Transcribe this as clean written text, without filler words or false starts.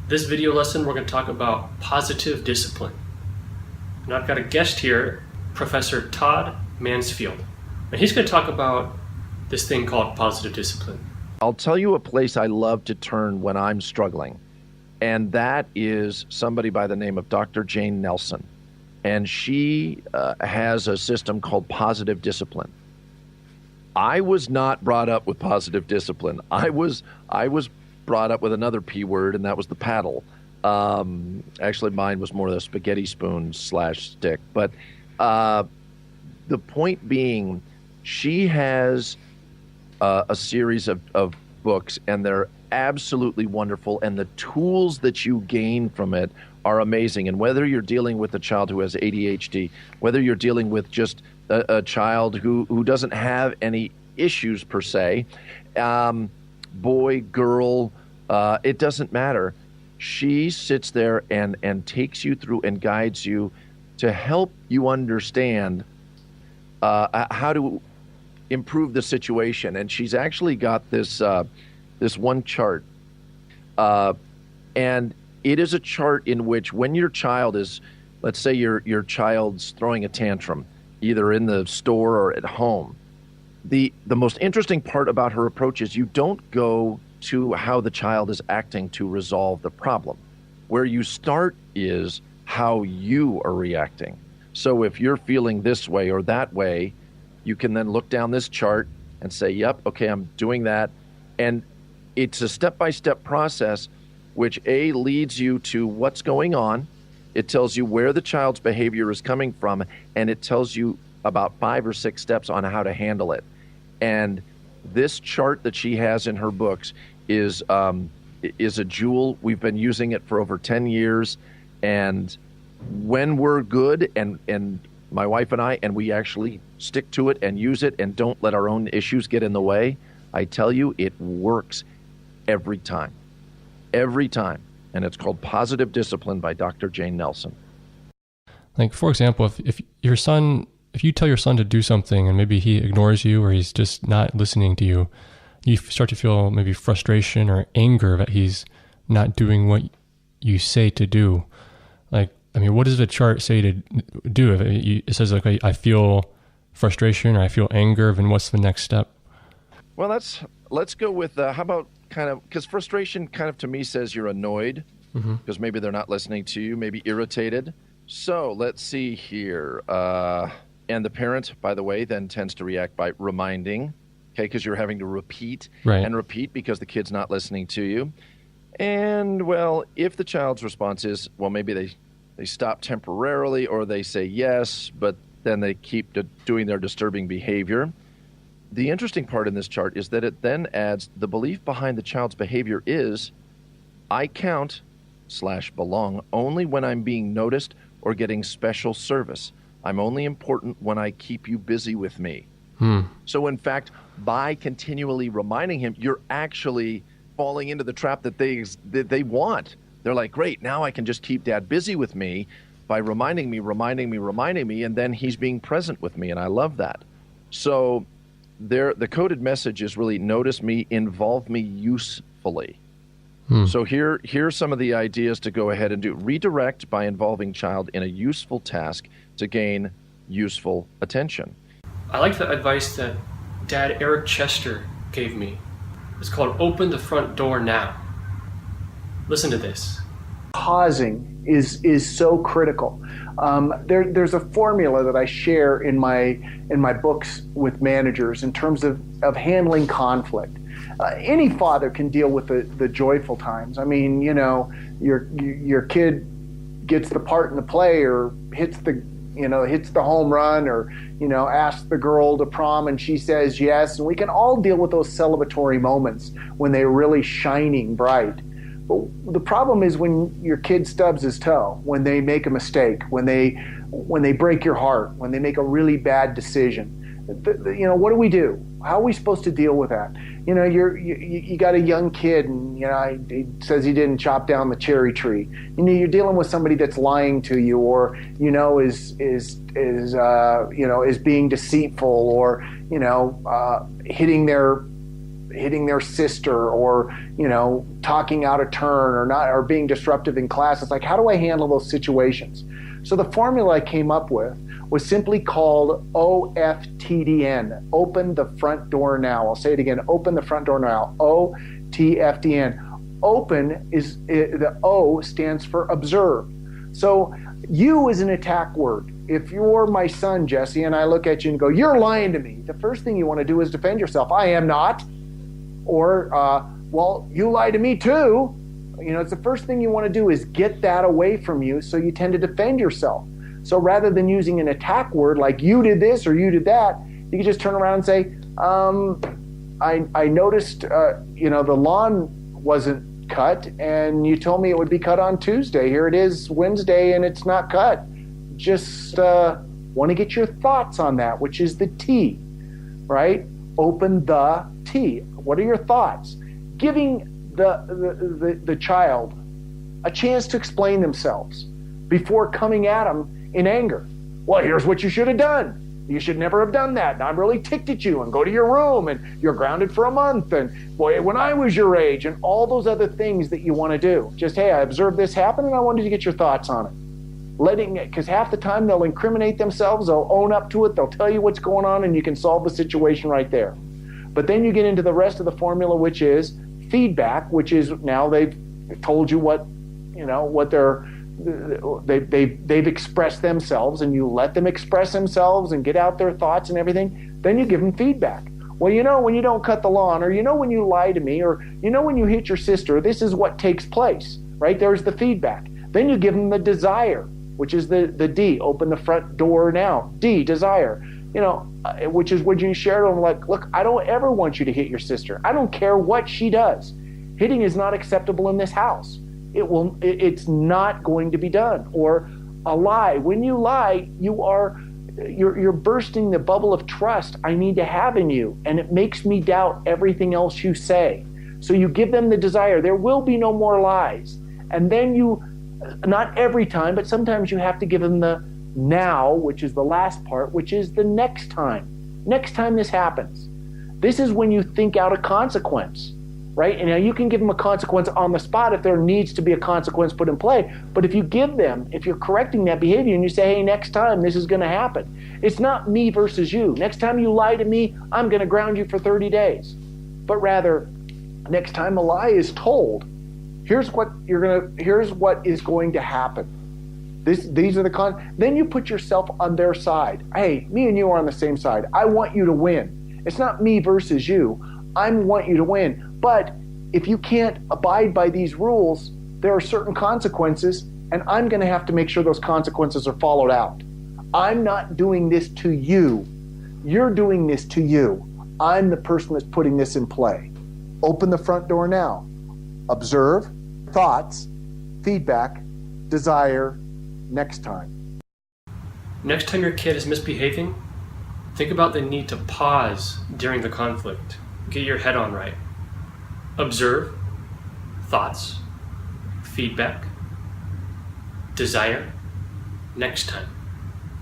This video lesson, we're going to talk about positive discipline. And I've got a guest here, Professor Todd Mansfield. And he's going to talk about this thing called positive discipline. I'll tell you a place I love to turn when I'm struggling, and that is somebody by the name of Dr. Jane Nelson. And she has a system called positive discipline. I was not brought up with positive discipline. I was brought up with another P word, and that was the paddle. Actually, mine was more the spaghetti spoon / stick. But the point being, she has a series of books, and they're absolutely wonderful. And the tools that you gain from it are amazing. And whether you're dealing with a child who has ADHD, whether you're dealing with just a child who doesn't have any issues per se, boy, girl, it doesn't matter. She sits there and takes you through and guides you to help you understand how to improve the situation. And she's actually got this one chart, and it is a chart in which when your child is, let's say your child's throwing a tantrum, either in the store or at home, the most interesting part about her approach is you don't go to how the child is acting to resolve the problem. Where you start is how you are reacting. So if you're feeling this way or that way, you can then look down this chart and say, yep, okay, I'm doing that. And it's a step-by-step process which leads you to what's going on. It tells you where the child's behavior is coming from, and it tells you about 5 or 6 steps on how to handle it. And this chart that she has in her books is a jewel. We've been using it for over 10 years, and when we're good, and my wife and I, and we actually stick to it and use it and don't let our own issues get in the way, I tell you, it works every time. Every time. And it's called Positive Discipline by Dr. Jane Nelson. Like, for example, if you tell your son to do something and maybe he ignores you or he's just not listening to you, you start to feel maybe frustration or anger that he's not doing what you say to do. Like, I mean, what does the chart say to do? If it says, like, I feel frustration or I feel anger, then what's the next step? Well, let's go with, how about because frustration kind of to me says you're annoyed because maybe they're not listening to you, maybe irritated. So let's see here. And the parent, by the way, then tends to react by reminding, okay, because you're having to repeat and repeat because the kid's not listening to you. And, well, if the child's response is, well, maybe they stop temporarily or they say yes, but then they keep doing their disturbing behavior. The interesting part in this chart is that it then adds the belief behind the child's behavior is, I count / belong only when I'm being noticed or getting special service. I'm only important when I keep you busy with me. So in fact, by continually reminding him, you're actually falling into the trap that they want. They're like, great, now I can just keep dad busy with me by reminding me, and then he's being present with me, and I love that. So the coded message is really notice me, involve me usefully. So here's some of the ideas to go ahead and do. Redirect by involving child in a useful task to gain useful attention. I like the advice that Dad Eric Chester gave me. It's called Open the Front Door Now. Listen to this. Pausing is so critical. There's a formula that I share in my books with managers in terms of handling conflict. Any father can deal with the joyful times. I mean, you know, your kid gets the part in the play or hits the home run or, asks the girl to prom and she says yes. And we can all deal with those celebratory moments when they're really shining bright. But the problem is when your kid stubs his toe, when they make a mistake, when they break your heart, when they make a really bad decision. What do we do? How are we supposed to deal with that? You got a young kid, and he says he didn't chop down the cherry tree. You're dealing with somebody that's lying to you, or is being deceitful, or hitting hitting their sister, or talking out of turn, or not, or being disruptive in class. It's like, how do I handle those situations? So the formula I came up with was simply called OFTDN. Open the front door now. I'll say it again. Open the front door now. OTFDN. Open is the O stands for observe. So you is an attack word. If you're my son, Jesse, and I look at you and go, you're lying to me, the first thing you want to do is defend yourself. I am not. Or, well, you lie to me too. It's the first thing you want to do is get that away from you, so you tend to defend yourself. So rather than using an attack word like you did this or you did that, you can just turn around and say, I noticed, the lawn wasn't cut, and you told me it would be cut on Tuesday. Here it is Wednesday, and it's not cut. Just want to get your thoughts on that, which is the T, right? Open the T. What are your thoughts? Giving the child a chance to explain themselves before coming at them in anger. Well, here's what you should have done. You should never have done that. And I'm really ticked at you, and go to your room, and you're grounded for a month. And boy, when I was your age, and all those other things that you want to do. Just, hey, I observed this happen, and I wanted to get your thoughts on it. Because half the time they'll incriminate themselves, they'll own up to it, they'll tell you what's going on, and you can solve the situation right there. But then you get into the rest of the formula, which is feedback, which is now they've told you what they've expressed themselves, and you let them express themselves and get out their thoughts and everything. Then you give them feedback. Well, when you don't cut the lawn, or when you lie to me, or when you hit your sister, this is what takes place, right? There's the feedback. Then you give them the desire, which is the D. Open the front door now. D, desire. Which is when you share them, like, look, I don't ever want you to hit your sister. I don't care what she does. Hitting is not acceptable in this house. It's not going to be done. Or a lie. When you lie, you're bursting the bubble of trust I need to have in you, and it makes me doubt everything else you say. So you give them the desire. There will be no more lies. And then not every time, but sometimes you have to give them the now, which is the last part, which is the next time. Next time this happens. This is when you think out a consequence, right? And now you can give them a consequence on the spot if there needs to be a consequence put in play. But if you're correcting that behavior and you say, hey, next time this is going to happen. It's not me versus you. Next time you lie to me, I'm going to ground you for 30 days. But rather, next time a lie is told, here's what is going to happen. These are then you put yourself on their side. Hey, me and you are on the same side. I want you to win. It's not me versus you. I want you to win. But if you can't abide by these rules, there are certain consequences, and I'm going to have to make sure those consequences are followed out. I'm not doing this to you. You're doing this to you. I'm the person that's putting this in play. Open the front door now. Observe, thoughts, feedback, desire, next time. Next time your kid is misbehaving, think about the need to pause during the conflict. Get your head on right. Observe, thoughts, feedback, desire, next time.